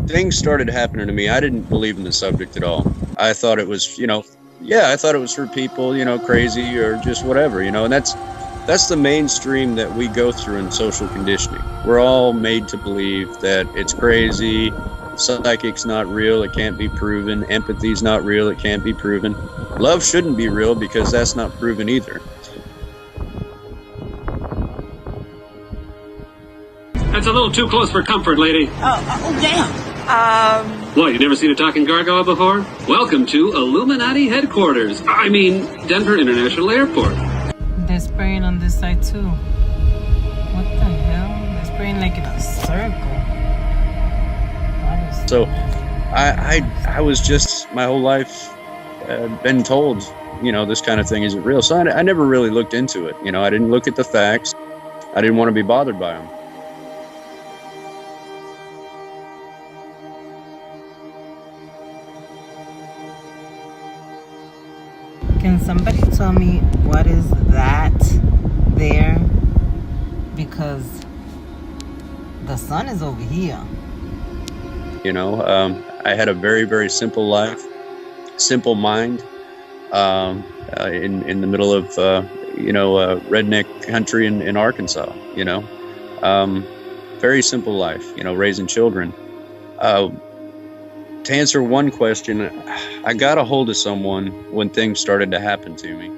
things started happening to me, I didn't believe in the subject at all. I thought it was, yeah, I thought it was for people, crazy or just whatever, and that's the mainstream that we go through in social conditioning. We're all made to believe that it's crazy, psychic's not real, it can't be proven, empathy's not real, it can't be proven. Love shouldn't be real because that's not proven either. That's a little too close for comfort, lady. Oh, damn. What, you never seen a talking gargoyle before? Welcome to Illuminati headquarters. I mean, Denver International Airport. They're spraying on this side too. What the hell? They're spraying like in a circle. So, I was just my whole life been told, this kind of thing isn't real. So I never really looked into it. I didn't look at the facts. I didn't want to be bothered by them. Can somebody tell me what is that there? Because the sun is over here. I had a very, very simple life, simple mind, in the middle of, redneck country in Arkansas, very simple life, raising children. To answer one question, I got a hold of someone when things started to happen to me.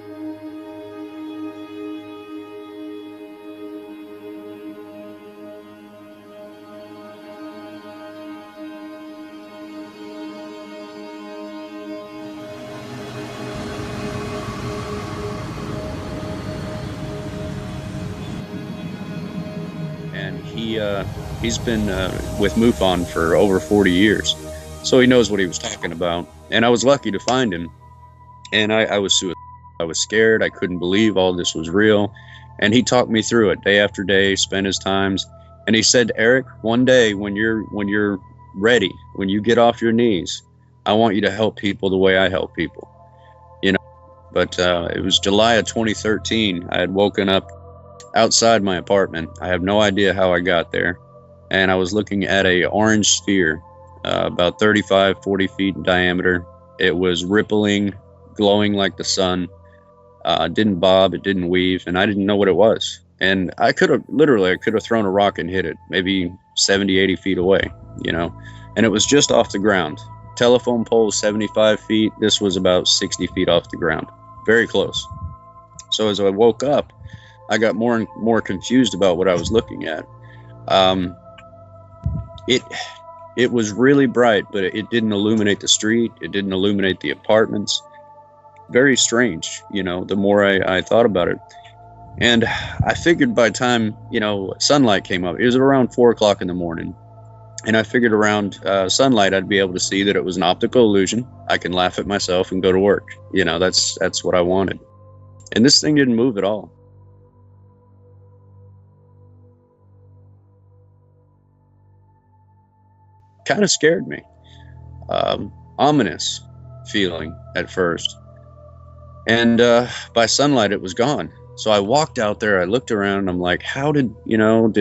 And he's been with MUFON for over 40 years. So he knows what he was talking about. And I was lucky to find him. And I was suicidal. I was scared. I couldn't believe all this was real. And he talked me through it day after day, spent his times. And he said, Eric, one day when you're ready, when you get off your knees, I want you to help people the way I help people. But it was July of 2013. I had woken up outside my apartment. I have no idea how I got there. And I was looking at a orange sphere, about 35, 40 feet in diameter. It was rippling, glowing like the sun. It didn't bob, it didn't weave, and I didn't know what it was. And I could have thrown a rock and hit it, maybe 70, 80 feet away, and it was just off the ground. Telephone pole 75 feet. This was about 60 feet off the ground, very close. So as I woke up, I got more and more confused about what I was looking at. It was really bright, but it didn't illuminate the street. It didn't illuminate the apartments. Very strange, the more I thought about it. And I figured by the time, sunlight came up, it was around 4 o'clock in the morning. And I figured around sunlight, I'd be able to see that it was an optical illusion. I can laugh at myself and go to work. That's what I wanted. And this thing didn't move at all. Kind of scared me. Ominous feeling at first. And by sunlight, it was gone. So I walked out there, I looked around, and I'm like, how did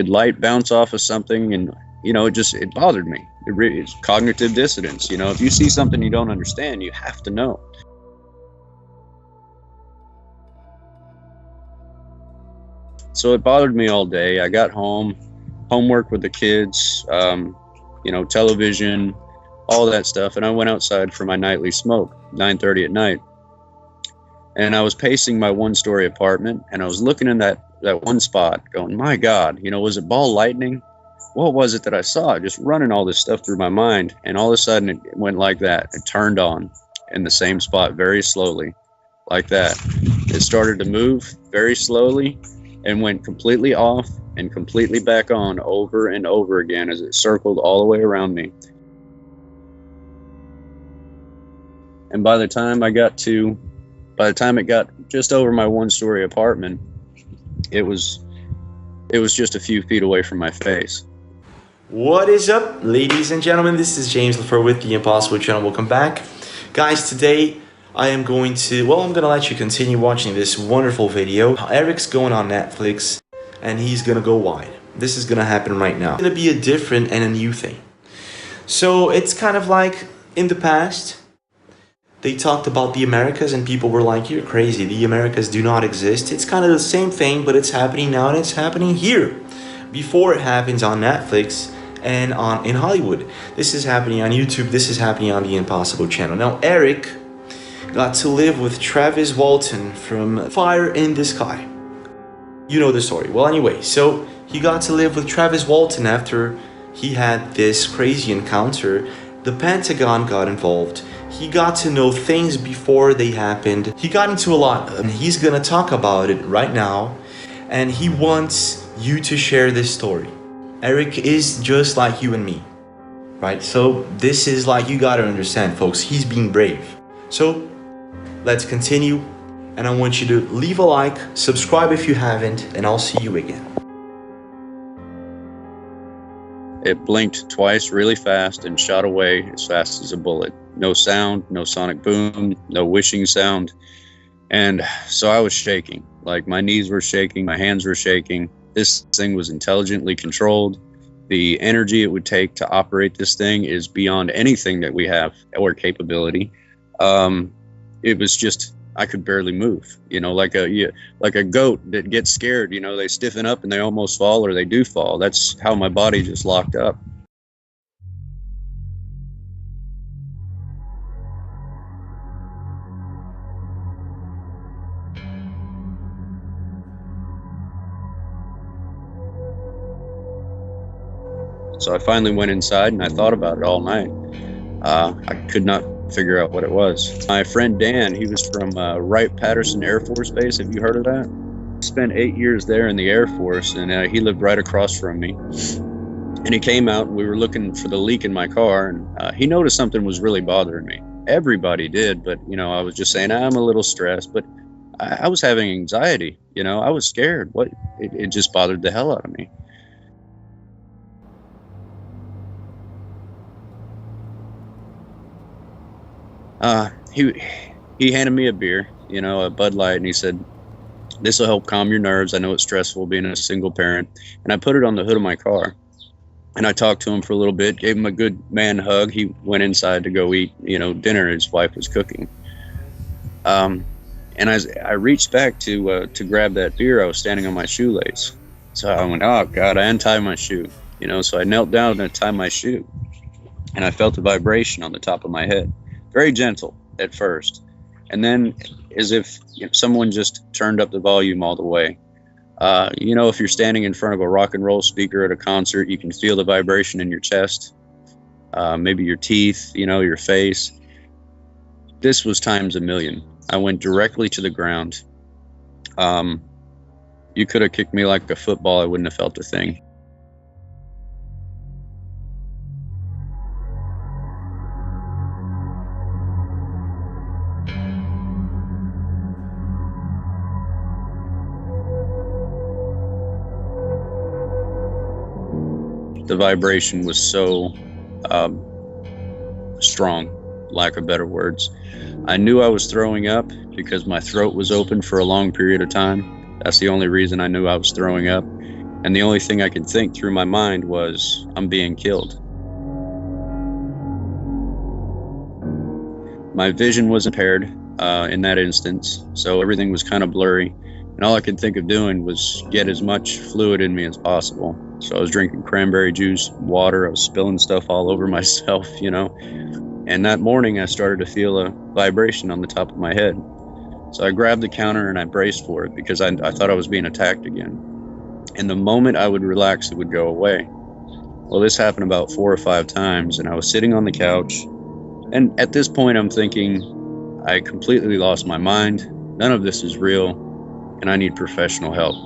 light bounce off of something? And, it bothered me. It's cognitive dissonance. If you see something you don't understand, you have to know. So it bothered me all day. I got home, homework with the kids, television, all that stuff. And I went outside for my nightly smoke, 9:30 at night. And I was pacing my one-story apartment, and I was looking in that one spot going, my God, was it ball lightning? What was it that I saw? Just running all this stuff through my mind. And all of a sudden it went like that. It turned on in the same spot very slowly, like that. It started to move very slowly and went completely off and completely back on over and over again as it circled all the way around me. And by the time it got just over my one-story apartment, it was just a few feet away from my face. What is up, ladies and gentlemen? This is James LaFleur with the Impossible Channel. Welcome back. Guys, today I'm going to let you continue watching this wonderful video. Eric's going on Netflix and he's gonna go wide. This is gonna happen right now. It's gonna be a different and a new thing. So it's kind of like in the past, they talked about the Americas and people were like, you're crazy, the Americas do not exist. It's kind of the same thing, but it's happening now and it's happening here. Before it happens on Netflix and in Hollywood. This is happening on YouTube, this is happening on the Impossible channel. Now Eric got to live with Travis Walton from Fire in the Sky. You know the story. Well, anyway, so he got to live with Travis Walton after he had this crazy encounter. The Pentagon got involved. He got to know things before they happened. He got into a lot, and he's gonna talk about it right now. And he wants you to share this story. Eric is just like you and me, right? So this is like, you gotta understand, folks, he's being brave. So let's continue. And I want you to leave a like, subscribe if you haven't, and I'll see you again. It blinked twice really fast and shot away as fast as a bullet. No sound, no sonic boom, no whooshing sound. And so I was shaking. Like my knees were shaking, my hands were shaking. This thing was intelligently controlled. The energy it would take to operate this thing is beyond anything that we have or capability. It was just, I could barely move, you know, like a goat that gets scared, you know, they stiffen up and they almost fall, or they do fall. That's how my body just locked up. So I finally went inside and I thought about it all night. I could not figure out what it was. My friend Dan, he was from Wright-Patterson Air Force Base. Have you heard of that? Spent 8 years there in the Air Force, and he lived right across from me. And he came out and we were looking for the leak in my car, and he noticed something was really bothering me. Everybody did, but you know, I was just saying I'm a little stressed, but I was having anxiety, you know, I was scared. It just bothered the hell out of me. He handed me a beer, you know, a Bud Light, and he said, "This will help calm your nerves. I know it's stressful being a single parent." And I put it on the hood of my car, and I talked to him for a little bit, gave him a good man hug. He went inside to go eat, you know, dinner his wife was cooking. And as I reached back to grab that beer, I was standing on my shoelace. So I went, oh God, I untied my shoe, you know. So I knelt down and tied my shoe, and I felt a vibration on the top of my head. Very gentle at first, and then as if someone just turned up the volume all the way. You know, if you're standing in front of a rock and roll speaker at a concert, you can feel the vibration in your chest, maybe your teeth, you know, your face. This was times a million. I went directly to the ground. You could have kicked me like a football, I wouldn't have felt a thing. The vibration was so strong, lack of better words. I knew I was throwing up because my throat was open for a long period of time. That's the only reason I knew I was throwing up. And the only thing I could think through my mind was, I'm being killed. My vision was impaired in that instance, so everything was kind of blurry. And all I could think of doing was get as much fluid in me as possible. So I was drinking cranberry juice, water, I was spilling stuff all over myself, you know. And that morning I started to feel a vibration on the top of my head. So I grabbed the counter and I braced for it because I thought I was being attacked again. And the moment I would relax, it would go away. Well, this happened about 4 or 5 times, and I was sitting on the couch. And at this point I'm thinking, I completely lost my mind. None of this is real. And I need professional help.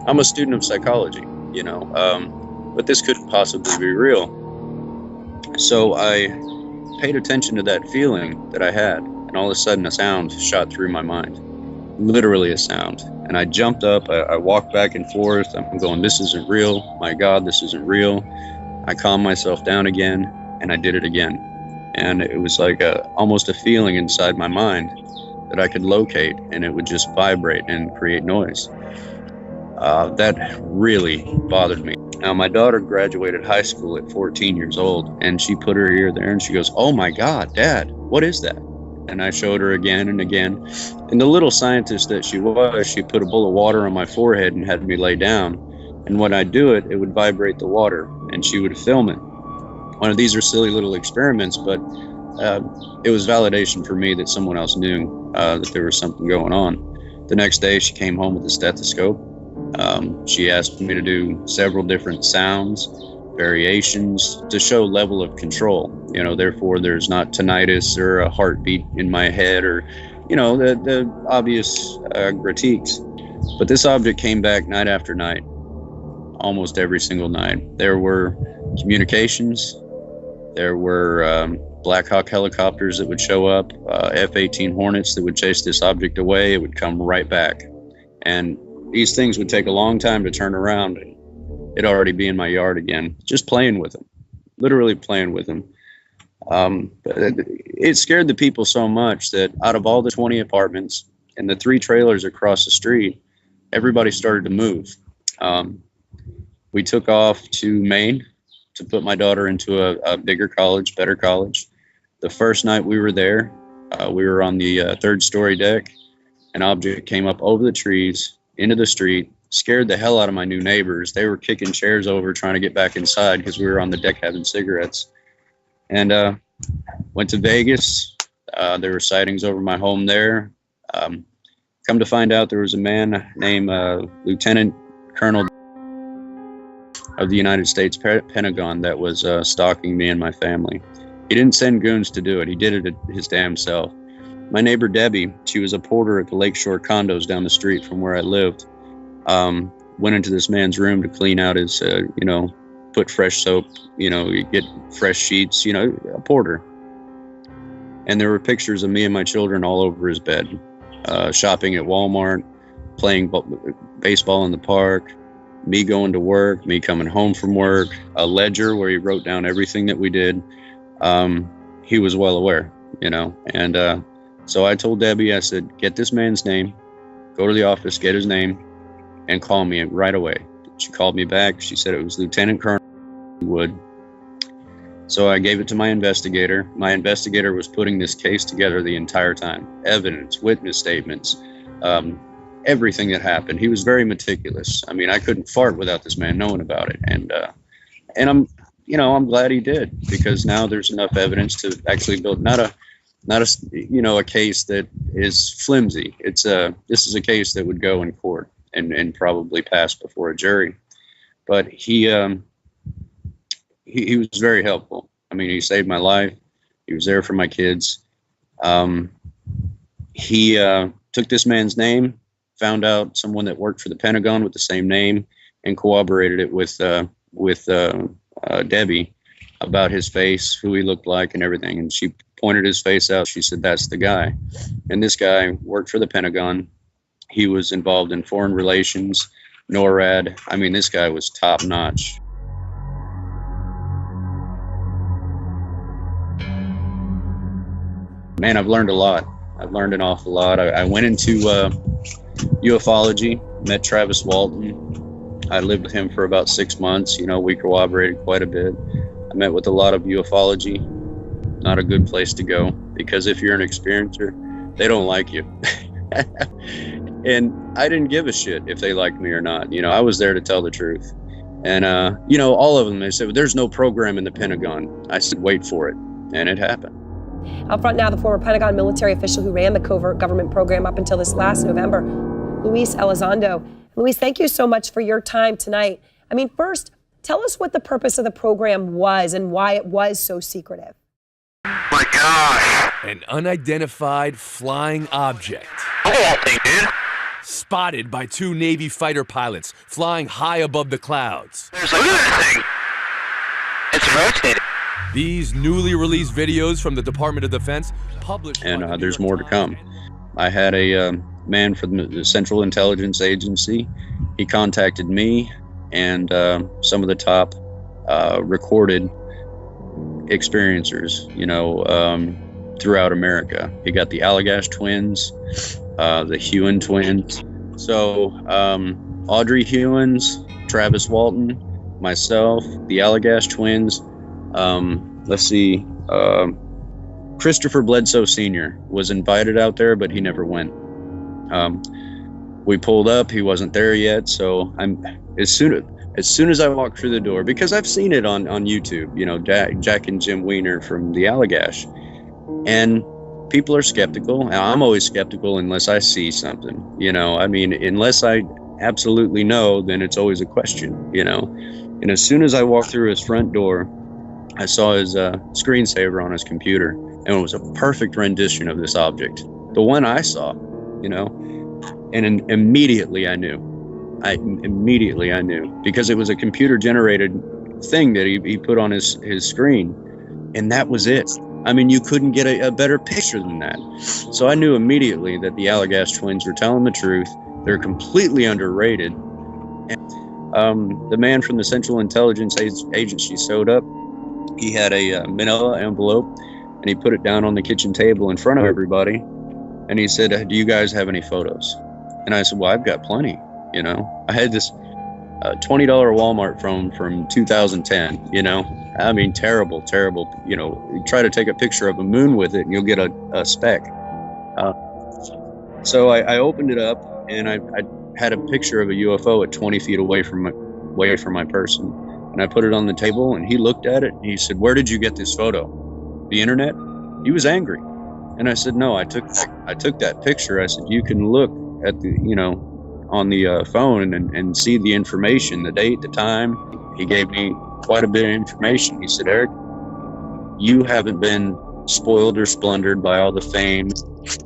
I'm a student of psychology, you know, but this couldn't possibly be real. So I paid attention to that feeling that I had, and all of a sudden a sound shot through my mind, literally a sound. And I jumped up, I walked back and forth. I'm going, this isn't real. My God, this isn't real. I calmed myself down again, and I did it again. And it was like almost a feeling inside my mind. that I could locate, and it would just vibrate and create noise. That really bothered me. Now, my daughter graduated high school at 14 years old, and she put her ear there and she goes, "Oh my God, Dad, what is that?" And I showed her again and again. And the little scientist that she was, she put a bowl of water on my forehead and had me lay down. And when I do it, it would vibrate the water, and she would film it. One of these are silly little experiments, but it was validation for me that someone else knew that there was something going on. The next day, she came home with a stethoscope. She asked me to do several different sounds, variations, to show level of control. You know, therefore there's not tinnitus or a heartbeat in my head, or, you know, the obvious critiques. But this object came back night after night, almost every single night. There were communications. There were Black Hawk helicopters that would show up, F-18 Hornets that would chase this object away. It would come right back. And these things would take a long time to turn around. It'd already be in my yard again, just playing with them, literally playing with them. It scared the people so much that out of all the 20 apartments and the 3 trailers across the street, everybody started to move. We took off to Maine to put my daughter into a bigger college, better college. The first night we were there, we were on the 3rd story deck. An object came up over the trees into the street, scared the hell out of my new neighbors. They were kicking chairs over trying to get back inside because we were on the deck having cigarettes. And went to Vegas. There were sightings over my home there. Come to find out, there was a man named Lieutenant Colonel of the United States Pentagon that was stalking me and my family. He didn't send goons to do it. He did it his damn self. My neighbor Debbie, she was a porter at the Lakeshore condos down the street from where I lived, went into this man's room to clean out his, put fresh soap, you get fresh sheets, a porter. And there were pictures of me and my children all over his bed, shopping at Walmart, playing baseball in the park, me going to work, me coming home from work, a ledger where he wrote down everything that we did. He was well aware, and so I told Debbie, I said, get this man's name, go to the office, get his name, and call me right away. She called me back. She said it was Lieutenant Colonel Wood. So I gave it to my investigator. My investigator was putting this case together the entire time. Evidence, witness statements, everything that happened. He was very meticulous. I mean, I couldn't fart without this man knowing about it. And I'm glad he did, because now there's enough evidence to actually build not a case that is flimsy. This is a case that would go in court and probably pass before a jury. But he was very helpful. I mean, he saved my life. He was there for my kids. He took this man's name, found out someone that worked for the Pentagon with the same name, and corroborated it with Debbie about his face, who he looked like, and everything. And she pointed his face out. She said, "That's the guy." And this guy worked for the Pentagon. He was involved in foreign relations, NORAD. I mean, this guy was top notch. Man, I've learned a lot. I've learned an awful lot. I went into ufology, met Travis Walton. I lived with him for about 6 months. We corroborated quite a bit. I met with a lot of ufology. Not a good place to go, because if you're an experiencer, they don't like you. And I didn't give a shit if they liked me or not. I was there to tell the truth. And, all of them, they said, "There's no program in the Pentagon." I said, "Wait for it." And it happened. Up front now, the former Pentagon military official who ran the covert government program up until this last November, Luis Elizondo. Luis, thank you so much for your time tonight. I mean, first, tell us what the purpose of the program was and why it was so secretive. My gosh. An unidentified flying object. Look at that thing, dude. Spotted by 2 Navy fighter pilots flying high above the clouds. Look at that thing. It's rotating. These newly released videos from the Department of Defense published. And there's more to come. I had a man from the Central Intelligence Agency. He contacted me and some of the top recorded experiencers, throughout America. You got the Allagash twins, the Hewen twins. So Audrey Hewens, Travis Walton, myself, the Allagash twins. Let's see. Christopher Bledsoe Sr. was invited out there, but he never went. We pulled up. He wasn't there yet. So as soon as I walked through the door, because I've seen it on YouTube, you know, Jack and Jim Weiner from the Allagash, and people are skeptical. And I'm always skeptical unless I see something, you know. I mean, unless I absolutely know, then it's always a question, you know. And as soon as I walked through his front door, I saw his screensaver on his computer, and it was a perfect rendition of this object, the one I saw, you know. And immediately I knew. Immediately I knew, because it was a computer-generated thing that he put on his screen, and that was it. I mean, you couldn't get a better picture than that. So I knew immediately that the Allagash twins were telling the truth. They're completely underrated. And, the man from the Central Intelligence Agency showed up. He had a manila envelope, and he put it down on the kitchen table in front of everybody. And he said, "Do you guys have any photos?" And I said, "Well, I've got plenty." You know, I had this $20 Walmart from 2010, you know. I mean, terrible. You know, you try to take a picture of a moon with it and you'll get a speck. So I opened it up, and I had a picture of a UFO at 20 feet away from my person. And I put it on the table, and he looked at it and he said, "Where did you get this photo? The internet?" He was angry. And I said, "No, I took that picture." I said, "You can look at the, you know, on the phone and see the information, the date, the time." He gave me quite a bit of information. He said, "Eric, you haven't been spoiled or splundered by all the fame,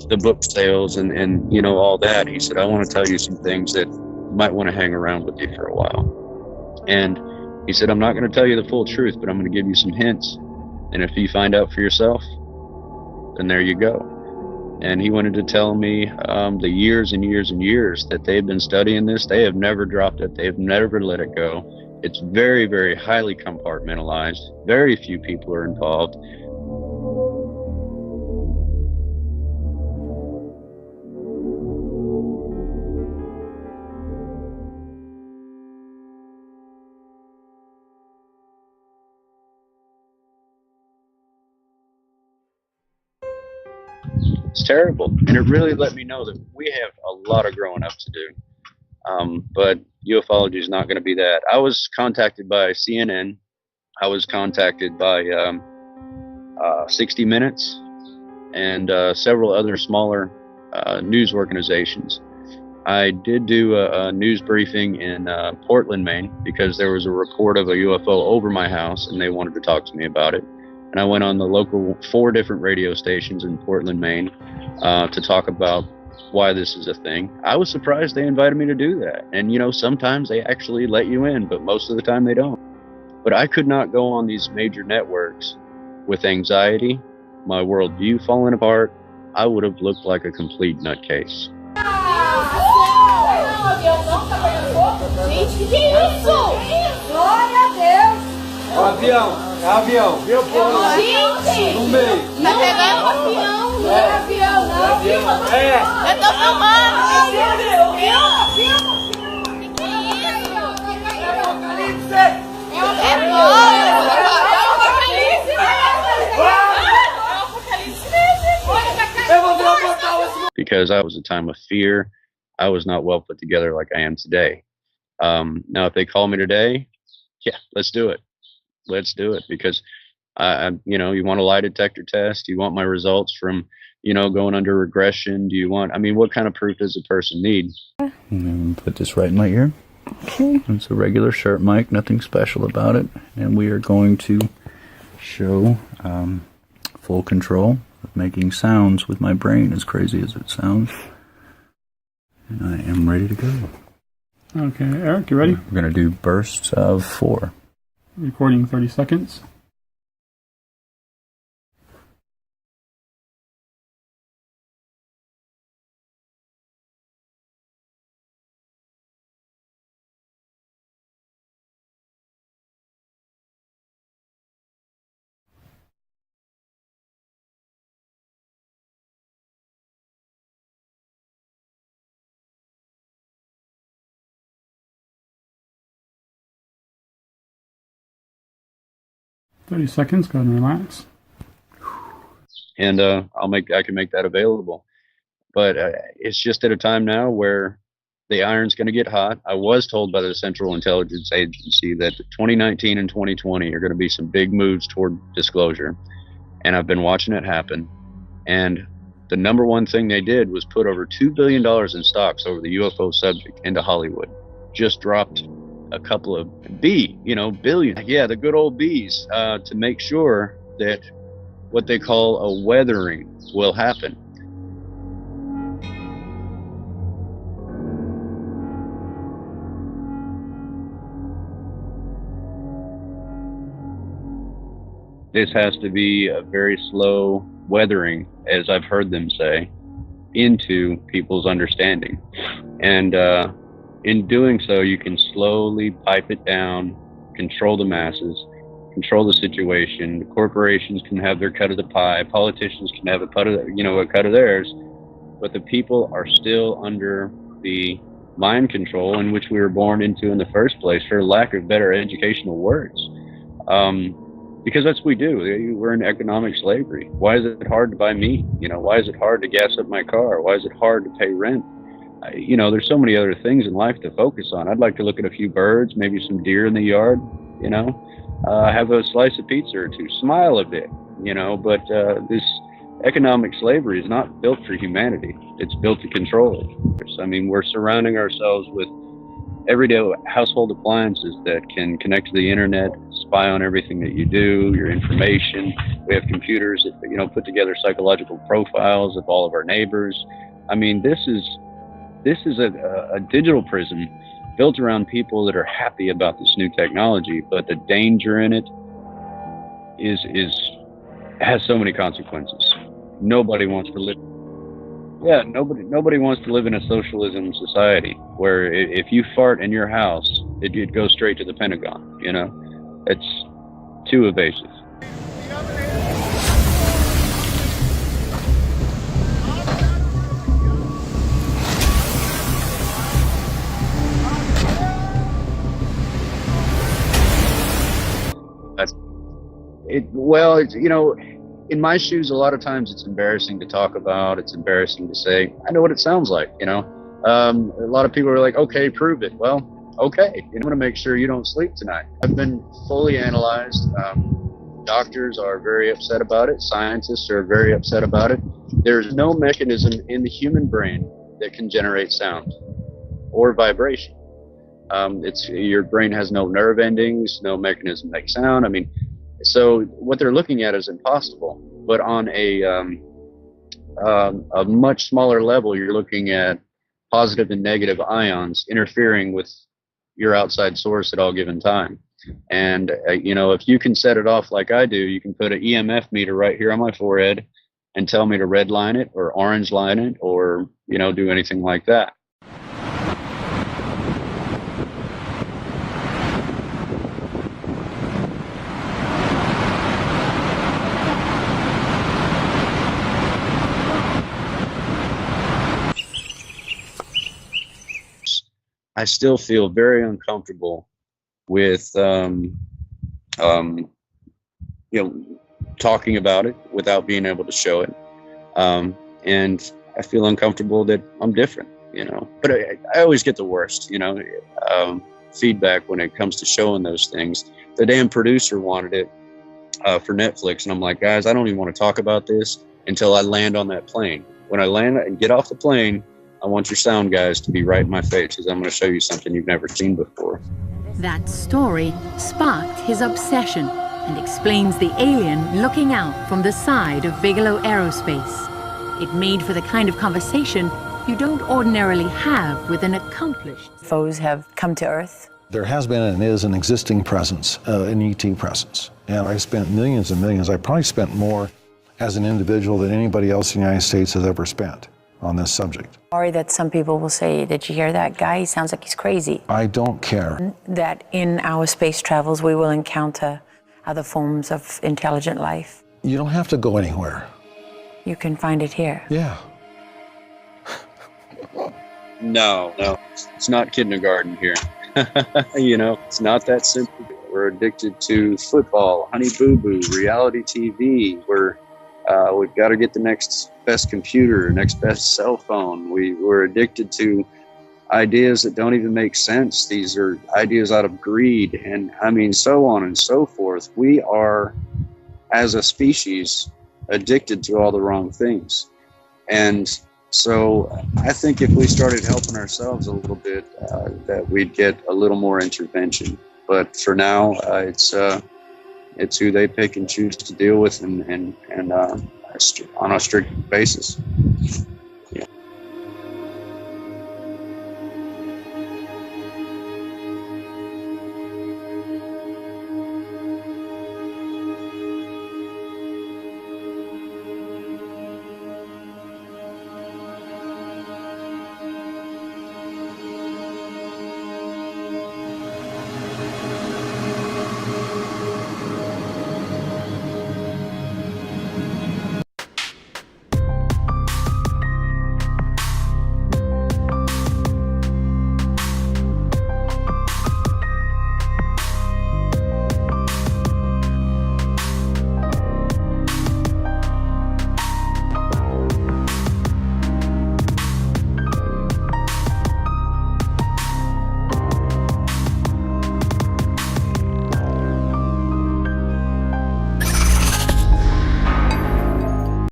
the book sales, and you know, all that." He said, "I want to tell you some things that might want to hang around with you for a while." And he said, "I'm not going to tell you the full truth, but I'm going to give you some hints. And if you find out for yourself, then there you go." And he wanted to tell me the years and years and years that they've been studying this. They have never dropped it. They've never let it go. It's very, very highly compartmentalized. Very few people are involved. It's terrible, and it really let me know that we have a lot of growing up to do. But ufology is not going to be that. I was contacted by CNN. I was contacted by 60 Minutes and several other smaller news organizations. I did do a news briefing in Portland, Maine, because there was a report of a UFO over my house, and they wanted to talk to me about it. And I went on the local 4 different radio stations in Portland, Maine, to talk about why this is a thing. I was surprised they invited me to do that. And, you know, sometimes they actually let you in, but most of the time they don't. But I could not go on these major networks with anxiety, my worldview falling apart. I would have looked like a complete nutcase. Gente, que isso? Glória a Deus! É avião, viu? Gente! No meio. Tá pegando o avião, não é avião, não. Eu tô filmando. Because I was a time of fear. I was not well put together like I am today. Now, if they call me today, yeah, let's do it. Let's do it, because you know, you want a lie detector test. You want my results from, you know, going under regression. Do you want? I mean, what kind of proof does a person need? And put this right in my ear. Okay. It's a regular shirt mic, nothing special about it, and we are going to show full control of making sounds with my brain, as crazy as it sounds. And I am ready to go. Okay, Eric, you ready? We're going to do bursts of 4. Recording 30 seconds. 30 seconds, go ahead and relax. And I can make that available. But it's just at a time now where the iron's going to get hot. I was told by the Central Intelligence Agency that 2019 and 2020 are going to be some big moves toward disclosure. And I've been watching it happen. And the number one thing they did was put over $2 billion in stocks over the UFO subject into Hollywood. Just dropped a couple of billion. Yeah, the good old B's to make sure that what they call a weathering will happen. This has to be a very slow weathering, as I've heard them say, into people's understanding. And in doing so, you can slowly pipe it down, control the masses, control the situation. The corporations can have their cut of the pie. Politicians can have a cut of theirs. But the people are still under the mind control in which we were born into in the first place, for lack of better educational words. Because that's what we do. We're in economic slavery. Why is it hard to buy meat? Why is it hard to gas up my car? Why is it hard to pay rent? There's so many other things in life to focus on. I'd like to look at a few birds, maybe some deer in the yard, have a slice of pizza or two, smile a bit, but this economic slavery is not built for humanity. It's built to control it. I mean, we're surrounding ourselves with everyday household appliances that can connect to the internet, spy on everything that you do, your information. We have computers that put together psychological profiles of all of our neighbors. I mean, this is a digital prison built around people that are happy about this new technology, but the danger in it has so many consequences. Nobody wants to live. Yeah, nobody wants to live in a socialism society where if you fart in your house, it goes straight to the Pentagon. It's too evasive. In my shoes, a lot of times it's embarrassing to talk about. It's embarrassing to say. I know what it sounds like. A lot of people are like, okay, prove it. Well, okay. I'm going to make sure you don't sleep tonight. I've been fully analyzed. Doctors are very upset about it. Scientists are very upset about it. There's no mechanism in the human brain that can generate sound or vibration. Your brain has no nerve endings, no mechanism to make sound. I mean, so what they're looking at is impossible. But on a much smaller level, you're looking at positive and negative ions interfering with your outside source at all given time. And, if you can set it off like I do, you can put an EMF meter right here on my forehead and tell me to red line it or orange line it or, do anything like that. I still feel very uncomfortable with, talking about it without being able to show it. And I feel uncomfortable that I'm different, but I always get the worst, feedback when it comes to showing those things. The damn producer wanted it for Netflix. And I'm like, guys, I don't even want to talk about this until I land on that plane. When I land and get off the plane, I want your sound guys to be right in my face because I'm going to show you something you've never seen before. That story sparked his obsession and explains the alien looking out from the side of Bigelow Aerospace. It made for the kind of conversation you don't ordinarily have with an accomplished. UFOs have come to Earth. There has been and is an existing presence, an ET presence. And I spent millions and millions. I probably spent more as an individual than anybody else in the United States has ever spent on this subject. Sorry that some people will say, did you hear that guy? He sounds like he's crazy. I don't care. That in our space travels, we will encounter other forms of intelligent life. You don't have to go anywhere. You can find it here. Yeah. No, it's not kindergarten here. It's not that simple. We're addicted to football, Honey Boo Boo, reality TV. We've got to get the next best computer, next best cell phone. We're addicted to ideas that don't even make sense. These are ideas out of greed, and I mean, so on and so forth. We are, as a species, addicted to all the wrong things. And so I think if we started helping ourselves a little bit, that we'd get a little more intervention. But for now, it's who they pick and choose to deal with, and on a strict basis.